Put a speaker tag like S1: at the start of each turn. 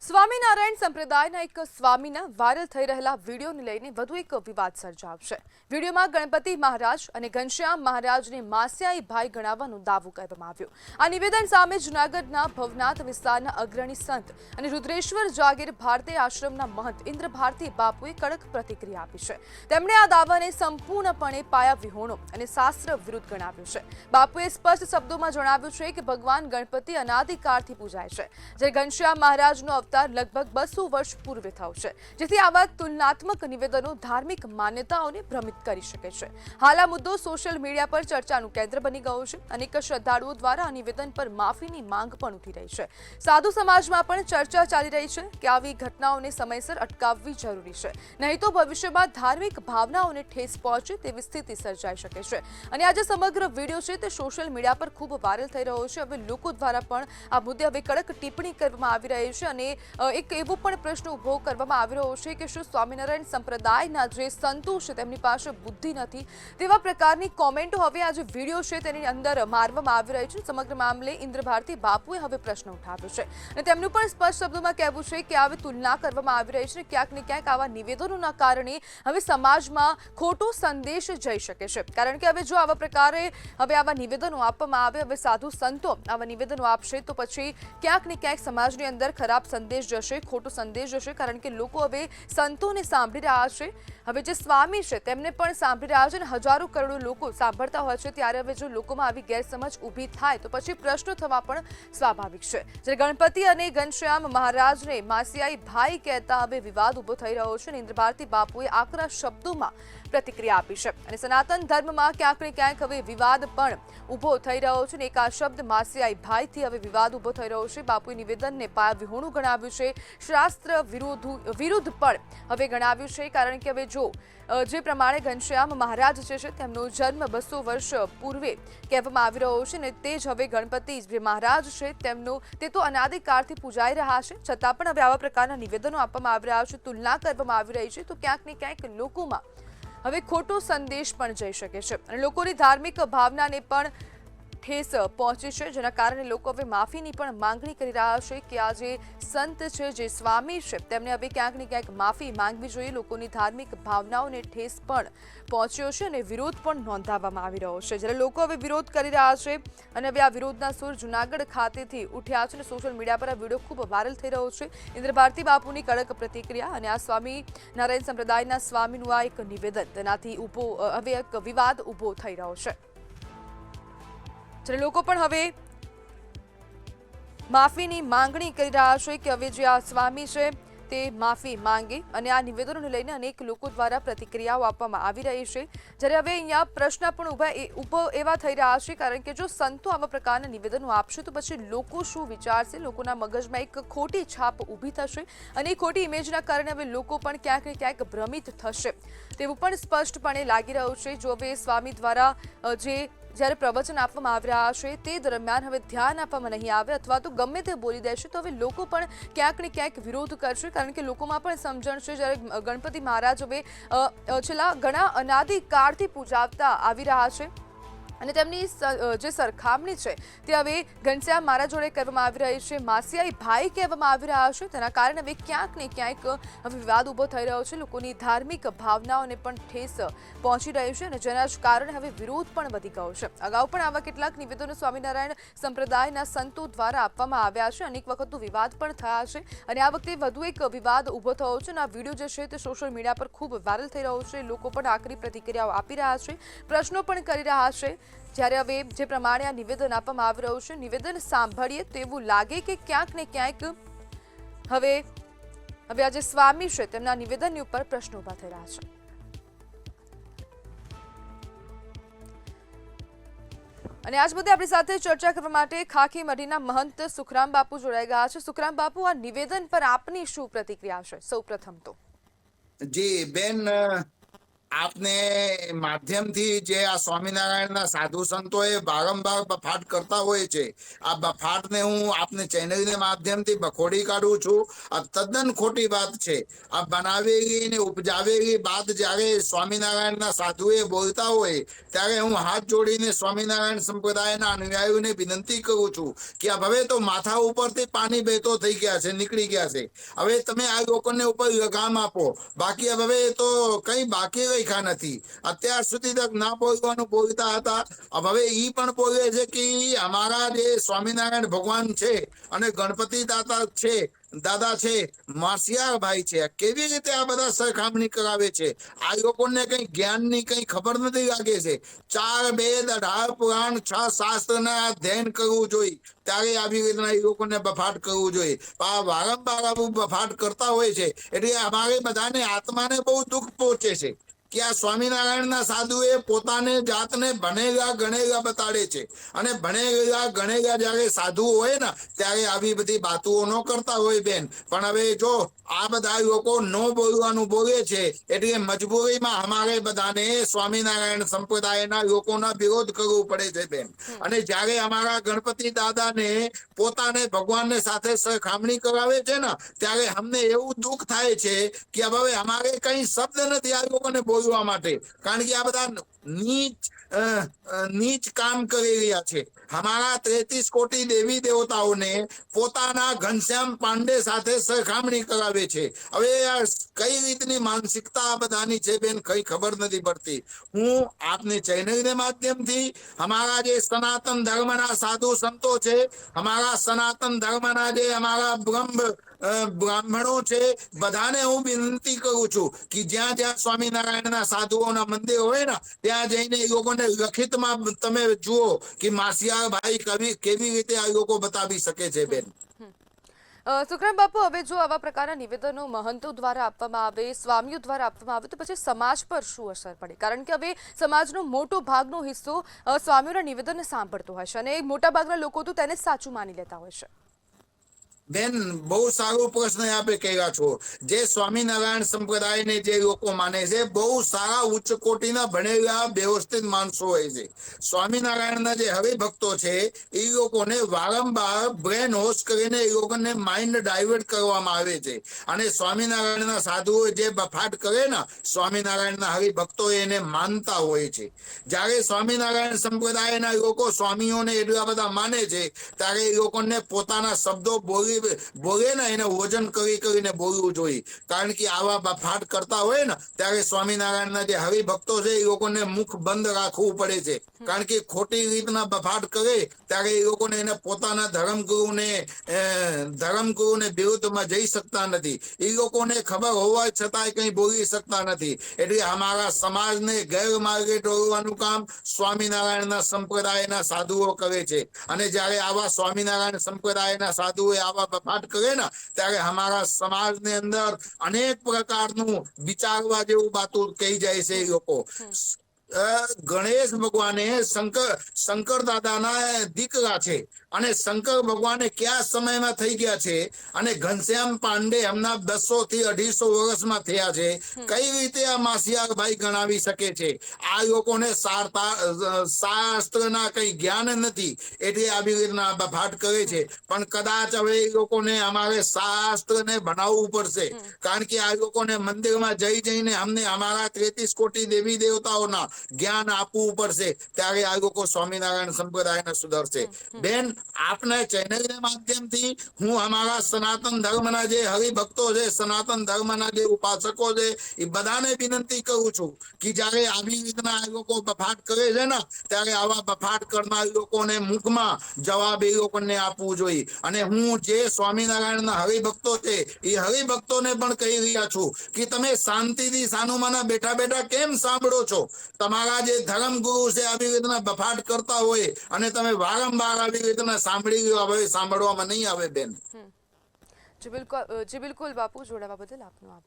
S1: સ્વામિનારાયણ સંપ્રદાયના એક સ્વામીના વાયરલ થઈ રહેલા વિડીયોને લઈને વધુ એક વિવાદ સર્જાયો. વિડીયોમાં ગણપતિ મહારાજ અને ઘનશ્યામ મહારાજને માસ્યાઈ ભાઈ ગણાવવાનો દાવો કરવામાં આવ્યો. આ નિવેદન સામે જૂનાગઢના ભવનાથ વિસ્તારના અગ્રણી સંત અને રુદ્રેશ્વર જાગીર ભારતી આશ્રમના મહંત ઇન્દ્ર ભારતી બાપુએ કડક પ્રતિક્રિયા આપી છે. તેમણે આ દાવાને સંપૂર્ણપણે પાયા વિહોણો અને શાસ્ત્ર વિરુદ્ધ ગણાવ્યો છે. બાપુએ સ્પષ્ટ શબ્દોમાં જણાવ્યું છે કે ભગવાન ગણપતિ અનાદિકાળથી પૂજાય છે, જ્યારે ઘનશ્યામ મહારાજનો લગભગ 200 વર્ષ પૂર્વે થયો છે, જેથી આવા તુલનાત્મક નિવેદનો ધાર્મિક માન્યતાઓને ભ્રમિત કરી શકે છે. હાલ આ મુદ્દો સોશિયલ મીડિયા પર ચર્ચાનું કેન્દ્ર બની ગયો છે. અનેક શ્રદ્ધાળુઓ દ્વારા આ નિવેદન પર માફીની માંગ પણ ઉઠી રહી છે. સાધુ સમાજમાં પણ ચર્ચા ચાલી રહી છે કે આવી ઘટનાઓને સમયસર અટકાવવી જરૂરી છે, નહીં તો ભવિષ્યમાં ધાર્મિક ભાવનાઓને ઠેસ પહોંચે તેવી સ્થિતિ સર્જાઈ શકે છે. અને આજે સમગ્ર વિડીયો છે તે સોશિયલ મીડિયા પર ખૂબ વાયરલ થઈ રહ્યો છે. હવે લોકો દ્વારા પણ આ મુદ્દે હવે કડક ટિપ્પણી કરવામાં આવી રહી છે અને એક એવો પણ પ્રશ્ન ઉભો કરવામાં આવી રહ્યો છે કે શું સ્વામિનારાયણ સંપ્રદાયના જે સંતો છે તેમની પાસે બુદ્ધિ નથી, તેવા પ્રકારની કોમેન્ટો હવે આ જે વિડીયો છે તેની અંદર મારવામાં આવી રહી છે. સમગ્ર મામલે ઇન્દ્ર ભારતી બાપુએ હવે પ્રશ્ન ઉઠાવ્યો છે અને તેમનું પણ સ્પષ્ટ શબ્દોમાં કહેવું છે કે આવી તુલના કરવામાં આવી રહી છે. ક્યાંક ને ક્યાંક આવા નિવેદનોના કારણે હવે સમાજમાં ખોટો સંદેશ જઈ શકે છે, કારણ કે હવે જો આવા પ્રકારે હવે આવા નિવેદનો આપવામાં આવે, હવે સાધુ સંતો આવા નિવેદનો આપશે તો પછી ક્યાંક ને ક્યાંક સમાજની અંદર ખરાબ સંદેશ જશે, ખોટો સંદેશ જશે, કારણ કે લોકો હવે સંતોને સાંભળી રહ્યા છે. હવે જે સ્વામી છે તેમને પણ સાંભળી રહ્યા છે અને હજારો કરોડો લોકો સાંભળતા હોય છે. ત્યારે હવે જો લોકોમાં આવી ગેરસમજ ઊભી થાય તો પછી પ્રશ્નો થવા પણ સ્વાભાવિક છે. જ્યારે ગણપતિ અને ઘનશ્યામ મહારાજને માસિયાઈ ભાઈ કહેતા હવે વિવાદ ઉભો થઈ રહ્યો છે અને ઇન્દ્ર ભારતી બાપુએ આકરા શબ્દોમાં પ્રતિક્રિયા આપી છે અને સનાતન ધર્મમાં ક્યાંક ને ક્યાંક હવે વિવાદ પણ ઉભો થઈ રહ્યો છે અને એક આ શબ્દ માસિયાઈ ભાઈથી હવે વિવાદ ઉભો થઈ રહ્યો છે. બાપુએ નિવેદનને પાયા વિહોણું ગણાવ્યું છે, શાસ્ત્ર વિરુદ્ધ પણ હવે ગણાવ્યું છે, કારણ કે હવે જો જે પ્રમાણે ઘનશ્યામ મહારાજ છે તેમનો જન્મ 200 વર્ષ પૂર્વે કહેવામાં આવી રહ્યો છે અને તે જ હવે ગણપતિ જે મહારાજ છે તેમનો તે તો અનાદિકાળથી પૂજાઈ રહ્યા છે, છતાં પણ હવે આવા પ્રકારના નિવેદનો આપવામાં આવી રહ્યા છે, તુલના કરવામાં આવી રહી છે, તો ક્યાંક ને ક્યાંક લોકોમાં હવે ખોટો સંદેશ પણ જઈ શકે છે અને લોકોની ધાર્મિક ભાવનાને પણ ઠેસ પહોંચી છે, જેના કારણે લોકો હવે માફીની પણ માંગણી કરી રહ્યા છે કે આ જે સંત છે, જે સ્વામી છે, તેમને હવે ક્યાંક ને ક્યાંક માફી માંગવી જોઈએ. લોકોની ધાર્મિક ભાવનાઓને ઠેસ પણ પહોંચ્યો છે અને વિરોધ પણ નોંધાવવામાં આવી રહ્યો છે. જ્યારે લોકો હવે વિરોધ કરી રહ્યા છે અને હવે આ વિરોધના સૂર જૂનાગઢ ખાતેથી ઉઠ્યા છે અને સોશિયલ મીડિયા પર આ વિડીયો ખૂબ વાયરલ થઈ રહ્યો છે. ઇન્દ્ર ભારતી બાપુની કડક પ્રતિક્રિયા અને આ સ્વામી નારાયણ સંપ્રદાયના સ્વામીનું આ એક નિવેદન, તેનાથી હવે એક વિવાદ ઉભો થઈ રહ્યો છે. જ્યારે લોકો પણ હવે માફીની માંગણી કરી રહ્યા છે કે હવે જે આ સ્વામી છે તે માફી માંગે અને આ નિવેદનોને લઈને અનેક લોકો દ્વારા પ્રતિક્રિયાઓ આપવામાં આવી રહી છે. જ્યારે હવે અહીંયા પ્રશ્ન પણ ઉભો એવા થઈ રહ્યા છે, કારણ કે જો સંતો આવા પ્રકારના નિવેદનો આપશે તો પછી લોકો શું વિચારશે, લોકોના મગજમાં એક ખોટી છાપ ઊભી થશે અને એ ખોટી ઇમેજના કારણે હવે લોકો પણ ક્યાંક ને ક્યાંક ભ્રમિત થશે તેવું પણ સ્પષ્ટપણે લાગી રહ્યું છે. જો હવે સ્વામી દ્વારા જ્યારે પ્રવચન આપવામાં આવી રહ્યા છે તે દરમિયાન હવે ધ્યાન આપવામાં નહીં આવે અથવા તો ગમે તે બોલી દેશે તો હવે લોકો પણ ક્યાંક ને ક્યાંક વિરોધ કરશે, કારણ કે લોકોમાં પણ સમજણ છે. જ્યારે ગણપતિ મહારાજ હવે છેલ્લા ઘણા અનાદિકાળથી પૂજાવતા આવી રહ્યા છે અને તેમની જે સરખામણી છે તે હવે ઘનશ્યામ મહારાજ જોડે કરવામાં આવી રહી છે, માસિયાઈ ભાઈ કહેવામાં આવી રહ્યા છે. તેના કારણે હવે ક્યાંક ને ક્યાંક હવે વિવાદ ઉભો થઈ રહ્યો છે. લોકોની ધાર્મિક ભાવનાઓને પણ ઠેસ પહોંચી રહી છે અને જેના જ કારણે હવે વિરોધ પણ વધી ગયો છે. અગાઉ પણ આવા કેટલાક નિવેદનો સ્વામિનારાયણ સંપ્રદાયના સંતો દ્વારા આપવામાં આવ્યા છે, અનેક વખત વિવાદ પણ થયા છે અને આ વખતે વધુ એક વિવાદ ઉભો થયો છે અને આ વિડીયો જે છે તે સોશિયલ મીડિયા પર ખૂબ વાયરલ થઈ રહ્યો છે. લોકો પણ આકરી પ્રતિક્રિયાઓ આપી રહ્યા છે, પ્રશ્નો પણ કરી રહ્યા છે. જ્યારે હવે જે પ્રમાણે આ નિવેદન આપવામાં આવી રહ્યું છે, નિવેદન સાંભળીએ તો એવું લાગે કે ક્યાંક ને ક્યાંક હવે આ જે સ્વામી છે તેમના નિવેદનની ઉપર પ્રશ્નો ઉભા થઈ રહ્યા છે. અને આજ મુદ્દે આપણી સાથે ચર્ચા કરવા માટે ખાખી મઢીના મહંત સુખરામ બાપુ જોડાઈ ગયા છે. સુખરામ બાપુ, આ નિવેદન પર આપની શું પ્રતિક્રિયા છે? સૌપ્રથમ તો
S2: જી બેન, આપને માધ્યમથી જે આ સ્વામિનારાયણના સાધુ સંતોએ વારંવાર બફાટ કરતા હોય છે, આ બફાટને હું આપને ચેનલના માધ્યમથી બખોડી કાઢું છું. આ તદ્દન ખોટી વાત છે. આ બનાવેલી ને ઉપજાવેલી વાત જ્યારે સ્વામિનારાયણના સાધુએ બોલતા હોય ત્યારે હું હાથ જોડીને સ્વામિનારાયણ સંપ્રદાયના અનુયાયીઓને વિનંતી કરું છું કે હવે તો માથા ઉપરથી પાણી વહેતો થઈ ગયા છે, નીકળી ગયા છે. હવે તમે આ લોકોને ઉપર લગામ આપો. બાકી હવે તો કઈ બાકી રાખ્યા નથી. અત્યાર સુધી તક ના બોલવાનું બોલતા હતા, હવે ઈ પણ બોલે છે કે અમારા જે સ્વામિનારાયણ ભગવાન છે અને ગણપતિ દાદા છે, માસિયાભાઈ છે. કેવી રીતે આ બધા સરખામણી કરાવે છે? આ લોકોને કઈ જ્ઞાનની કઈ ખબર નથી લાગે છે. 4 વેદ 18 પુરાણ 6 શાસ્ત્રના અધ્યયન કરવું જોઈએ, ત્યારે આવી રીતના એ લોકોને બફાટ કરવું જોઈએ. આ વારંવાર આવું બફાટ કરતા હોય છે એટલે અમારે બધાને આત્માને બહુ દુઃખ પહોંચે છે કે આ સ્વામિનારાયણના સાધુએ પોતાને જાતને ભણેલા ગણેલા બતાડે છે. અને ભણેલા ગણેલા જયારે સાધુ હોય ને ત્યારે આવી બધી વાતો ન કરતા હોય બેન. પણ હવે જો આ બધા લોકો નો બોલવાનું બોલે છે એટલે મજબૂરીમાં અમારે બધાને સ્વામિનારાયણ સંપ્રદાયના લોકોના વિરોધ કરવું પડે છે બેન. અને જ્યારે અમારા ગણપતિ દાદાને પોતાને ભગવાનને સાથે સરખામણી કરાવે છે ને ત્યારે અમને એવું દુઃખ થાય છે કે હવે અમારે કઈ શબ્દ નથી આ લોકોને બોલવા માટે. કારણ કે આ બધા નીચ કામ કરી રહ્યા છે. અમારા 33 કોટી દેવી દેવતાઓને પોતાના ઘનશ્યામ પાંડે સાથે સરખામણી કરાવે છે. હવે કઈ રીતની માનસિકતા આ બધાની છે બેન, કઈ ખબર નથી પડતી. હું આપને ચેનલના માધ્યમથી અમારા જે સનાતન ધર્મના સાધુ સંતો છે, અમારા સનાતન ધર્મના જે અમારા બ્રાહ્મણો છે, બધાને હું વિનંતી કરું છું કે જ્યાં જ્યાં સ્વામિનારાયણના સાધુઓના મંદિર હોય ને ત્યાં જઈને એ લોકોને લખિતમાં તમે જુઓ કે માસિયાભાઈ કેવી રીતે આ લોકો બતાવી શકે છે બેન.
S1: સુખરામ બાપુ, હવે જો આવા પ્રકારના નિવેદનો મહંતો દ્વારા આપવામાં આવે, સ્વામીઓ દ્વારા આપવામાં આવે, તો પછી સમાજ પર શું અસર પડે? કારણ કે હવે સમાજનો મોટો ભાગનો હિસ્સો સ્વામીઓના નિવેદનને સાંભળતો હોય છે અને મોટા ભાગના લોકો તો તેને સાચું માની લેતા હોય છે.
S2: બેન, બહુ સારો પ્રશ્ન આપે કર્યા છો. જે સ્વામિનારાયણ સંપ્રદાયને જે લોકો માને છે બહુ સારા ઉચ્ચ કોટીના ભણેલા વ્યવસ્થિત માણસો હોય છે. સ્વામિનારાયણના જે હરિભક્તો છે એ લોકોને વારંવાર બ્રેન વોશ કરીને એ લોકોને માઇન્ડ ડાયવર્ટ કરવામાં આવે છે. અને સ્વામિનારાયણના સાધુઓ જે બફાટ કરે ને સ્વામિનારાયણના હરિભક્તો એને માનતા હોય છે. જ્યારે સ્વામિનારાયણ સંપ્રદાયના લોકો સ્વામીઓને એટલા બધા માને છે ત્યારે એ લોકોને પોતાના શબ્દો બોલે ને એને વજન કરીને બોલવું જોઈએ. કારણ કે આવા બફાટ કરતા હોય ને ત્યારે સ્વામિનારાયણના જે હરિભક્તો છે એ લોકોને મુખ બંધ રાખવું પડે છે. કારણ કે ખોટી રીતના બફાટ કરે ત્યારે એ લોકોને એને પોતાના ધર્મગુરુને વિરુદ્ધમાં જઈ શકતા નથી. એ લોકોને ખબર હોવા છતાંય કઈ બોલી શકતા નથી. એટલે અમારા સમાજને ગેરમાર્ગે દોરવાનું કામ સ્વામિનારાયણના સંપ્રદાયના સાધુઓ કરે છે. અને જ્યારે આવા સ્વામિનારાયણ સંપ્રદાયના સાધુઓ આવા બફાટ કરે ને ત્યારે અમારા સમાજની અંદર અનેક પ્રકારનું વિચારવા જેવું બાતો કહી જાય છે. એ લોકો ગણેશ ભગવાને શંકર દાદાના દીકરા છે અને શંકર ભગવાને કયા સમયમાં થઈ ગયા છે અને ઘનશ્યામ પાંડે હમણાં 200 થી 250 વર્ષમાં થયા છે. કઈ રીતે આ માસિયાભાઈ ગણાવી શકે છે? આ લોકોને શાસ્ત્રના કઈ જ્ઞાન નથી એટલે આવી રીતના બફાટ કરે છે. પણ કદાચ હવે એ લોકોને અમારે શાસ્ત્રને બનાવવું પડશે. કારણ કે આ લોકોને મંદિરમાં જઈને અમને અમારા 33 કોટી દેવી દેવતાઓના જ્ઞાન આપવું પડશે. ત્યારે આ લોકો સ્વામિનારાયણ સંપ્રદાયને સુધરશે. બેન, આપના ચેનલના માધ્યમથી હું અમારા સનાતન ધર્મના જે હરિભક્તો છે, સનાતન ધર્મના જે ઉપાસકો છે, એ બધાને વિનંતી કરું છું કે જ્યારે આવી રીતના આ લોકો બફાટ કરે છે ને ત્યારે આવા બફાટ કરનાર લોકોને મુખમાં જવાબ એ લોકોને આપવું જોઈએ. અને હું જે સ્વામિનારાયણના હરિભક્તો છે એ હરિભક્તોને પણ કહી રહ્યા છું કે તમે શાંતિથી સાનુમાના બેઠા કેમ સાંભળો છો? તમારા જે ધર્મગુરુ છે આવી રીતના બફાટ કરતા હોય અને તમે વારંવાર આવી રીતના સાંભળી હવે સાંભળવામાં નહીં આવે બેન.
S1: જી બિલકુલ બાપુ, જોડાવા બદલ આપનો આભાર.